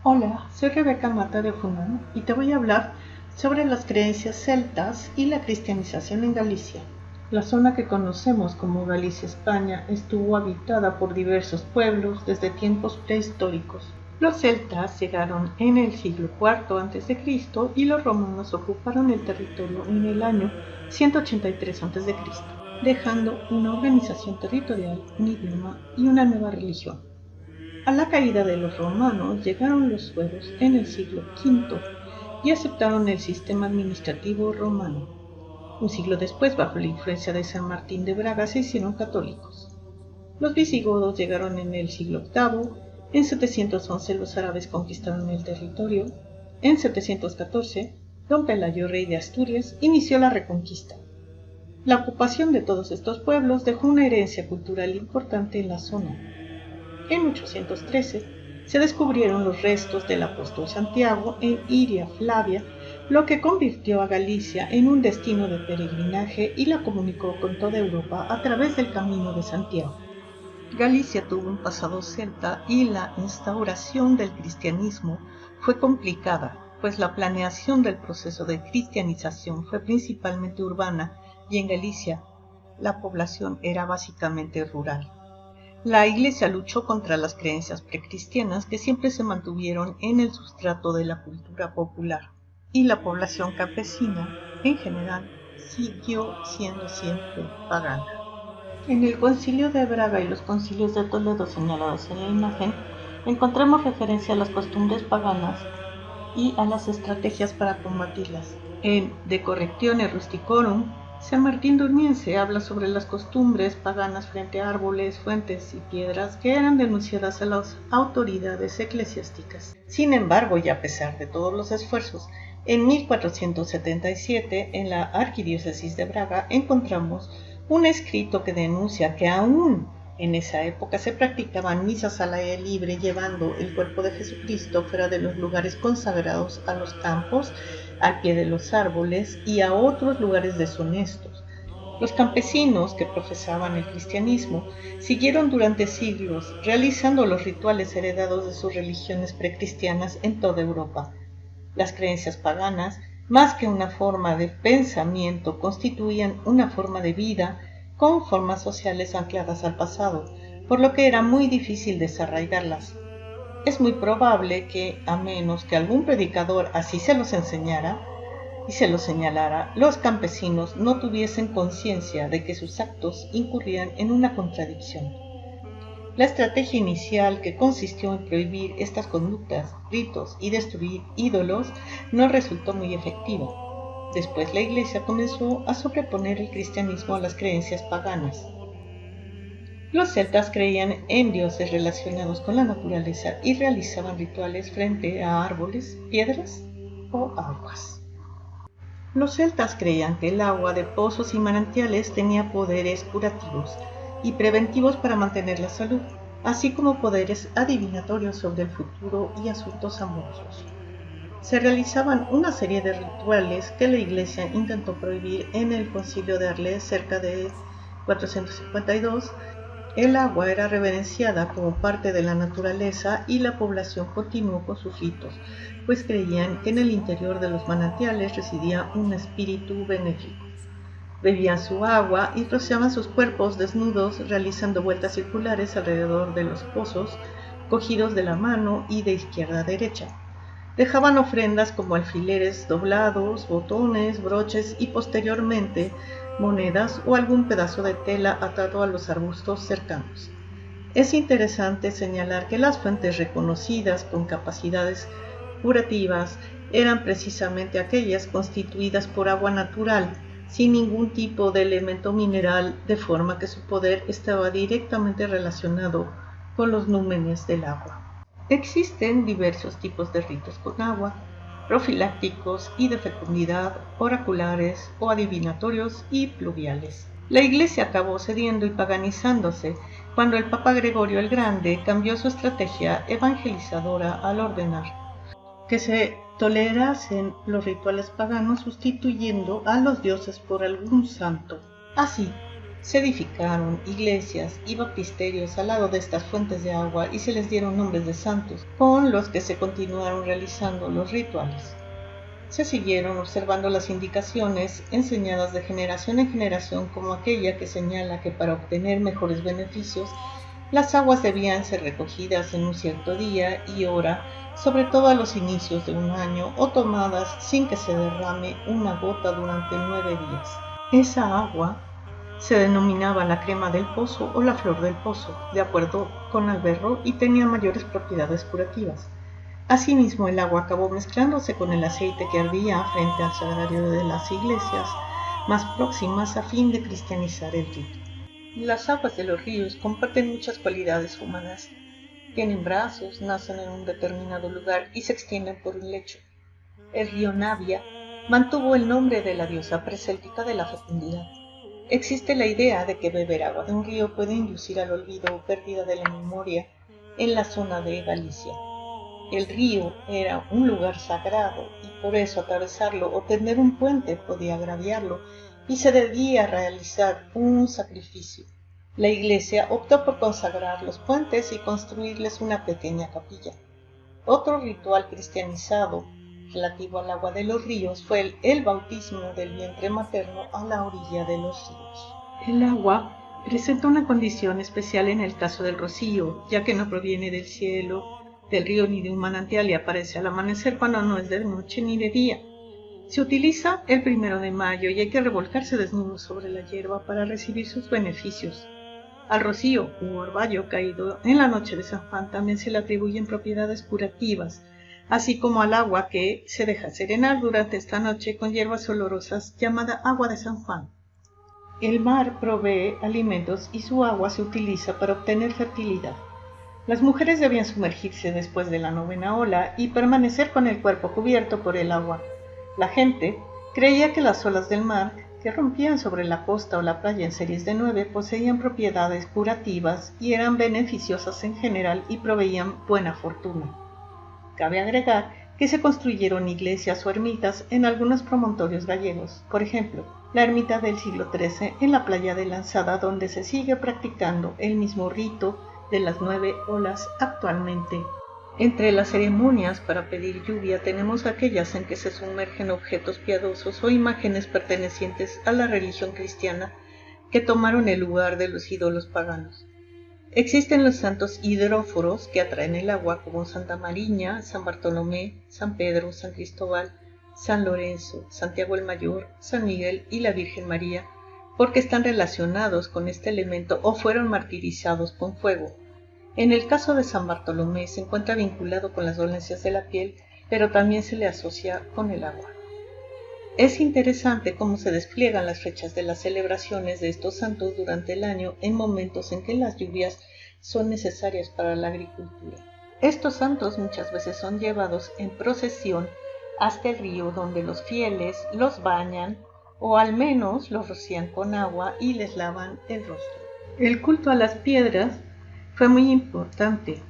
Hola, soy Rebeca Mata de Funam y te voy a hablar sobre las creencias celtas y la cristianización en Galicia. La zona que conocemos como Galicia, España, estuvo habitada por diversos pueblos desde tiempos prehistóricos. Los celtas llegaron en el siglo IV a.C. y los romanos ocuparon el territorio en el año 183 a.C., dejando una organización territorial, un idioma y una nueva religión. A la caída de los romanos llegaron los suevos en el siglo V y aceptaron el sistema administrativo romano. Un siglo después, bajo la influencia de San Martín de Braga, se hicieron católicos. Los visigodos llegaron en el siglo VIII, en 711 los árabes conquistaron el territorio, en 714 don Pelayo, rey de Asturias, inició la reconquista. La ocupación de todos estos pueblos dejó una herencia cultural importante en la zona. En 813 se descubrieron los restos del apóstol Santiago en Iria Flavia, lo que convirtió a Galicia en un destino de peregrinaje y la comunicó con toda Europa a través del Camino de Santiago. Galicia tuvo un pasado celta y la instauración del cristianismo fue complicada, pues la planeación del proceso de cristianización fue principalmente urbana y en Galicia la población era básicamente rural. La Iglesia luchó contra las creencias precristianas que siempre se mantuvieron en el sustrato de la cultura popular, y la población campesina, en general, siguió siendo siempre pagana. En el Concilio de Braga y los concilios de Toledo señalados en la imagen, encontramos referencia a las costumbres paganas y a las estrategias para combatirlas. En De Correctione Rusticorum, San Martín Durmiense habla sobre las costumbres paganas frente a árboles, fuentes y piedras que eran denunciadas a las autoridades eclesiásticas. Sin embargo, y a pesar de todos los esfuerzos, en 1477, en la Arquidiócesis de Braga, encontramos un escrito que denuncia que aún en esa época se practicaban misas al aire libre llevando el cuerpo de Jesucristo fuera de los lugares consagrados a los campos, al pie de los árboles y a otros lugares deshonestos. Los campesinos que profesaban el cristianismo siguieron durante siglos realizando los rituales heredados de sus religiones precristianas en toda Europa. Las creencias paganas, más que una forma de pensamiento, constituían una forma de vida con formas sociales ancladas al pasado, por lo que era muy difícil desarraigarlas. Es muy probable que, a menos que algún predicador así se los enseñara y se los señalara, los campesinos no tuviesen conciencia de que sus actos incurrían en una contradicción. La estrategia inicial, que consistió en prohibir estas conductas, ritos y destruir ídolos, no resultó muy efectiva. Después la Iglesia comenzó a sobreponer el cristianismo a las creencias paganas. Los celtas creían en dioses relacionados con la naturaleza y realizaban rituales frente a árboles, piedras o aguas. Los celtas creían que el agua de pozos y manantiales tenía poderes curativos y preventivos para mantener la salud, así como poderes adivinatorios sobre el futuro y asuntos amorosos. Se realizaban una serie de rituales que la Iglesia intentó prohibir en el Concilio de Arles cerca de 452. El agua era reverenciada como parte de la naturaleza y la población continuó con sus ritos, pues creían que en el interior de los manantiales residía un espíritu benéfico. Bebían su agua y rociaban sus cuerpos desnudos realizando vueltas circulares alrededor de los pozos, cogidos de la mano y de izquierda a derecha. Dejaban ofrendas como alfileres doblados, botones, broches y posteriormente monedas o algún pedazo de tela atado a los arbustos cercanos. Es interesante señalar que las fuentes reconocidas con capacidades curativas eran precisamente aquellas constituidas por agua natural, sin ningún tipo de elemento mineral, de forma que su poder estaba directamente relacionado con los númenes del agua. Existen diversos tipos de ritos con agua, profilácticos y de fecundidad, oraculares o adivinatorios y pluviales. La Iglesia acabó cediendo y paganizándose cuando el Papa Gregorio el Grande cambió su estrategia evangelizadora al ordenar que se tolerasen los rituales paganos sustituyendo a los dioses por algún santo. Así, Se edificaron iglesias y baptisterios al lado de estas fuentes de agua y se les dieron nombres de santos, con los que se continuaron realizando los rituales. Se siguieron observando las indicaciones enseñadas de generación en generación, como aquella que señala que para obtener mejores beneficios, las aguas debían ser recogidas en un cierto día y hora, sobre todo a los inicios de un año, o tomadas sin que se derrame una gota durante 9 días. Esa agua se denominaba la crema del pozo o la flor del pozo, de acuerdo con Alberro, y tenía mayores propiedades curativas. Asimismo, el agua acabó mezclándose con el aceite que ardía frente al sagrario de las iglesias más próximas a fin de cristianizar el rito. Las aguas de los ríos comparten muchas cualidades humanas. Tienen brazos, nacen en un determinado lugar y se extienden por un lecho. El río Navia mantuvo el nombre de la diosa preséltica de la fecundidad. Existe la idea de que beber agua de un río puede inducir al olvido o pérdida de la memoria en la zona de Galicia. El río era un lugar sagrado y por eso atravesarlo o tender un puente podía agraviarlo y se debía realizar un sacrificio. La iglesia optó por consagrar los puentes y construirles una pequeña capilla. Otro ritual cristianizado relativo al agua de los ríos fue el bautismo del vientre materno a la orilla de los ríos. El agua presenta una condición especial en el caso del rocío, ya que no proviene del cielo, del río ni de un manantial y aparece al amanecer cuando no es de noche ni de día. Se utiliza el 1 de mayo y hay que revolcarse desnudo sobre la hierba para recibir sus beneficios. Al rocío u orvallo caído en la noche de San Juan también se le atribuyen propiedades curativas, así como al agua que se deja serenar durante esta noche con hierbas olorosas llamada agua de San Juan. El mar provee alimentos y su agua se utiliza para obtener fertilidad. Las mujeres debían sumergirse después de la 9ª ola y permanecer con el cuerpo cubierto por el agua. La gente creía que las olas del mar, que rompían sobre la costa o la playa en series de 9, poseían propiedades curativas y eran beneficiosas en general y proveían buena fortuna. Cabe agregar que se construyeron iglesias o ermitas en algunos promontorios gallegos, por ejemplo, la ermita del siglo XIII en la playa de Lanzada, donde se sigue practicando el mismo rito de las 9 olas actualmente. Entre las ceremonias para pedir lluvia tenemos aquellas en que se sumergen objetos piadosos o imágenes pertenecientes a la religión cristiana que tomaron el lugar de los ídolos paganos. Existen los santos hidróforos que atraen el agua, como Santa Mariña, San Bartolomé, San Pedro, San Cristóbal, San Lorenzo, Santiago el Mayor, San Miguel y la Virgen María, porque están relacionados con este elemento o fueron martirizados con fuego. En el caso de San Bartolomé se encuentra vinculado con las dolencias de la piel, pero también se le asocia con el agua. Es interesante cómo se despliegan las fechas de las celebraciones de estos santos durante el año en momentos en que las lluvias son necesarias para la agricultura. Estos santos muchas veces son llevados en procesión hasta el río donde los fieles los bañan o al menos los rocían con agua y les lavan el rostro. El culto a las piedras fue muy importante.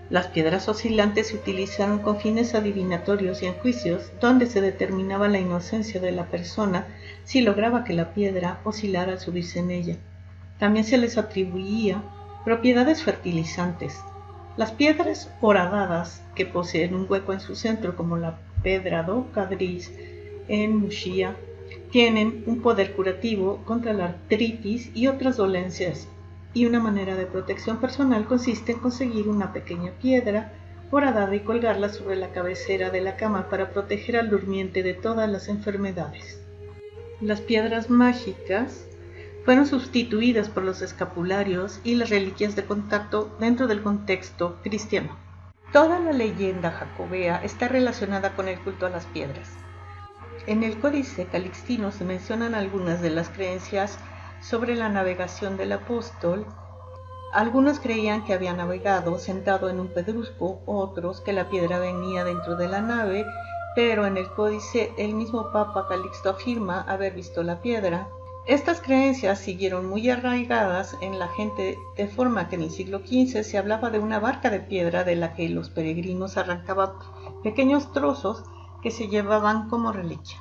Las piedras oscilantes se utilizaron con fines adivinatorios y en juicios, donde se determinaba la inocencia de la persona si lograba que la piedra oscilara al subirse en ella. También se les atribuía propiedades fertilizantes. Las piedras horadadas, que poseen un hueco en su centro, como la pedra do Cadris en Muxía, tienen un poder curativo contra la artritis y otras dolencias. Y una manera de protección personal consiste en conseguir una pequeña piedra horadada y colgarla sobre la cabecera de la cama para proteger al durmiente de todas las enfermedades. Las piedras mágicas fueron sustituidas por los escapularios y las reliquias de contacto dentro del contexto cristiano. Toda la leyenda jacobea está relacionada con el culto a las piedras. En el Códice Calixtino se mencionan algunas de las creencias sobre la navegación del apóstol. Algunos creían que había navegado sentado en un pedrusco, otros que la piedra venía dentro de la nave, pero en el códice el mismo Papa Calixto afirma haber visto la piedra. Estas creencias siguieron muy arraigadas en la gente, de forma que en el siglo XV se hablaba de una barca de piedra de la que los peregrinos arrancaban pequeños trozos que se llevaban como reliquia.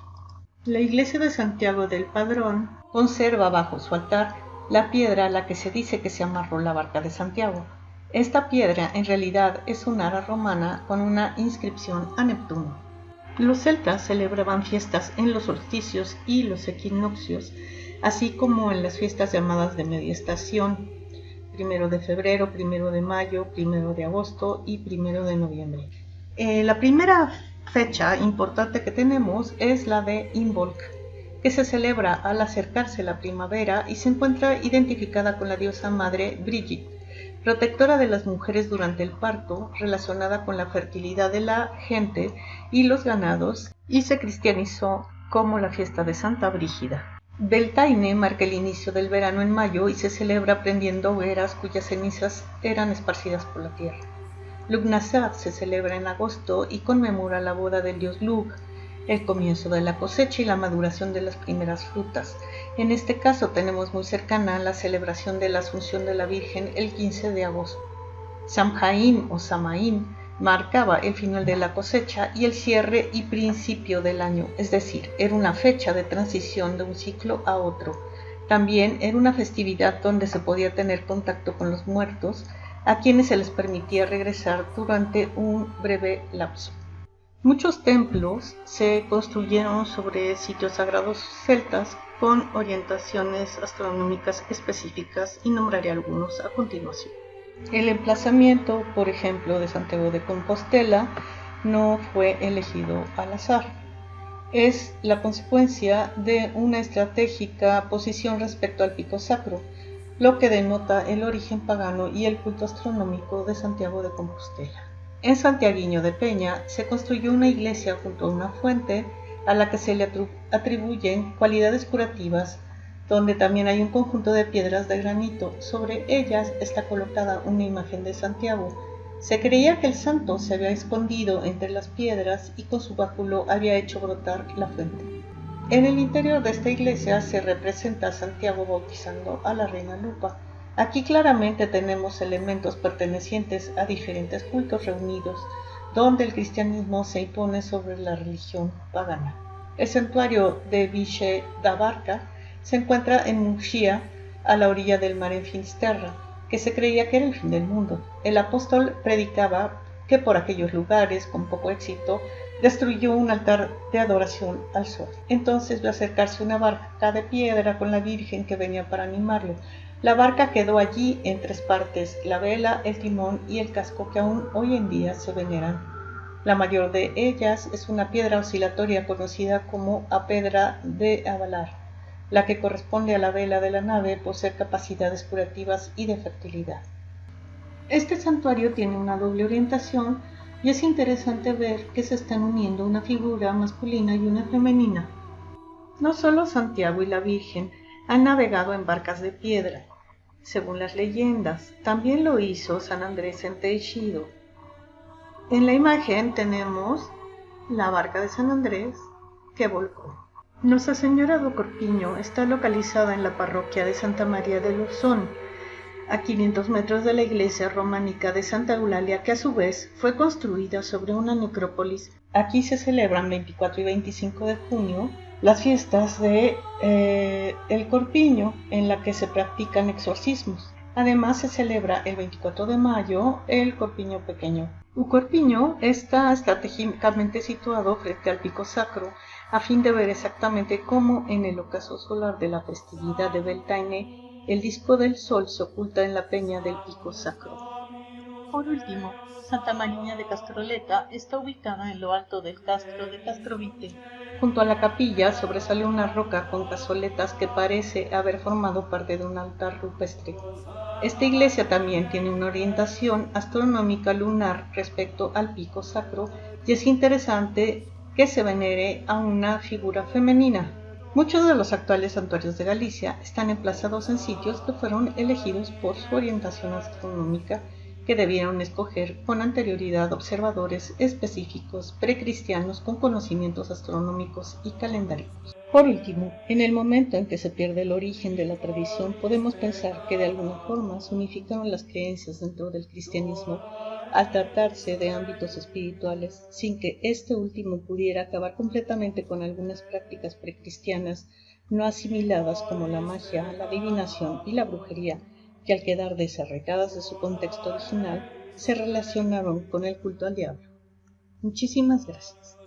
La iglesia de Santiago del Padrón conserva bajo su altar la piedra a la que se dice que se amarró la barca de Santiago. Esta piedra en realidad es una ara romana con una inscripción a Neptuno. Los celtas celebraban fiestas en los solsticios y los equinoccios, así como en las fiestas llamadas de media estación, 1 de febrero, 1 de mayo, 1 de agosto y 1 de noviembre. La primera fecha importante que tenemos es la de Imbolc, que se celebra al acercarse la primavera y se encuentra identificada con la diosa madre Brigitte, protectora de las mujeres durante el parto, relacionada con la fertilidad de la gente y los ganados, y se cristianizó como la fiesta de Santa Brígida. Beltaine marca el inicio del verano en mayo y se celebra prendiendo hogueras cuyas cenizas eran esparcidas por la tierra. Lugnasad se celebra en agosto y conmemora la boda del dios Lugh, el comienzo de la cosecha y la maduración de las primeras frutas. En este caso tenemos muy cercana la celebración de la Asunción de la Virgen el 15 de agosto. Samhain o Samaín marcaba el final de la cosecha y el cierre y principio del año, es decir, era una fecha de transición de un ciclo a otro. También era una festividad donde se podía tener contacto con los muertos, a quienes se les permitía regresar durante un breve lapso. Muchos templos se construyeron sobre sitios sagrados celtas con orientaciones astronómicas específicas y nombraré algunos a continuación. El emplazamiento, por ejemplo, de Santiago de Compostela no fue elegido al azar. Es la consecuencia de una estratégica posición respecto al Pico Sacro, lo que denota el origen pagano y el culto astronómico de Santiago de Compostela. En Santiaguiño de Peña se construyó una iglesia junto a una fuente a la que se le atribuyen cualidades curativas, donde también hay un conjunto de piedras de granito. Sobre ellas está colocada una imagen de Santiago. Se creía que el santo se había escondido entre las piedras y con su báculo había hecho brotar la fuente. En el interior de esta iglesia se representa a Santiago bautizando a la reina Lupa. Aquí claramente tenemos elementos pertenecientes a diferentes cultos reunidos, donde el cristianismo se impone sobre la religión pagana. El santuario de Viche da Barca se encuentra en Murcia, a la orilla del mar en Finisterre, que se creía que era el fin del mundo. El apóstol predicaba que por aquellos lugares, con poco éxito, destruyó un altar de adoración al sol. Entonces vio acercarse una barca de piedra con la Virgen que venía para animarlo. La barca quedó allí en 3 partes, la vela, el timón y el casco, que aún hoy en día se veneran. La mayor de ellas es una piedra oscilatoria conocida como a pedra de Avalar. La que corresponde a la vela de la nave posee capacidades curativas y de fertilidad. Este santuario tiene una doble orientación y es interesante ver que se están uniendo una figura masculina y una femenina. No solo Santiago y la Virgen han navegado en barcas de piedra, según las leyendas, también lo hizo San Andrés en Teixido. En la imagen tenemos la barca de San Andrés que volcó. Nuestra Señora do Corpiño está localizada en la parroquia de Santa María de Luzón, a 500 metros de la iglesia románica de Santa Eulalia, que a su vez fue construida sobre una necrópolis. Aquí se celebran 24 y 25 de junio las fiestas de el Corpiño, en la que se practican exorcismos. Además se celebra el 24 de mayo el Corpiño Pequeño. Un Corpiño está estratégicamente situado frente al Pico Sacro, a fin de ver exactamente cómo en el ocaso solar de la festividad de Beltaine el disco del sol se oculta en la peña del Pico Sacro. Por último, Santa María de Castroleta está ubicada en lo alto del castro de Castrovite. Junto a la capilla sobresale una roca con cazoletas que parece haber formado parte de un altar rupestre. Esta iglesia también tiene una orientación astronómica lunar respecto al Pico Sacro y es interesante que se venere a una figura femenina. Muchos de los actuales santuarios de Galicia están emplazados en sitios que fueron elegidos por su orientación astronómica, que debieron escoger con anterioridad observadores específicos precristianos con conocimientos astronómicos y calendáricos. Por último, en el momento en que se pierde el origen de la tradición, podemos pensar que de alguna forma se unificaron las creencias dentro del cristianismo al tratarse de ámbitos espirituales, sin que este último pudiera acabar completamente con algunas prácticas precristianas no asimiladas como la magia, la adivinación y la brujería, que al quedar desarraigadas de su contexto original, se relacionaron con el culto al diablo. Muchísimas gracias.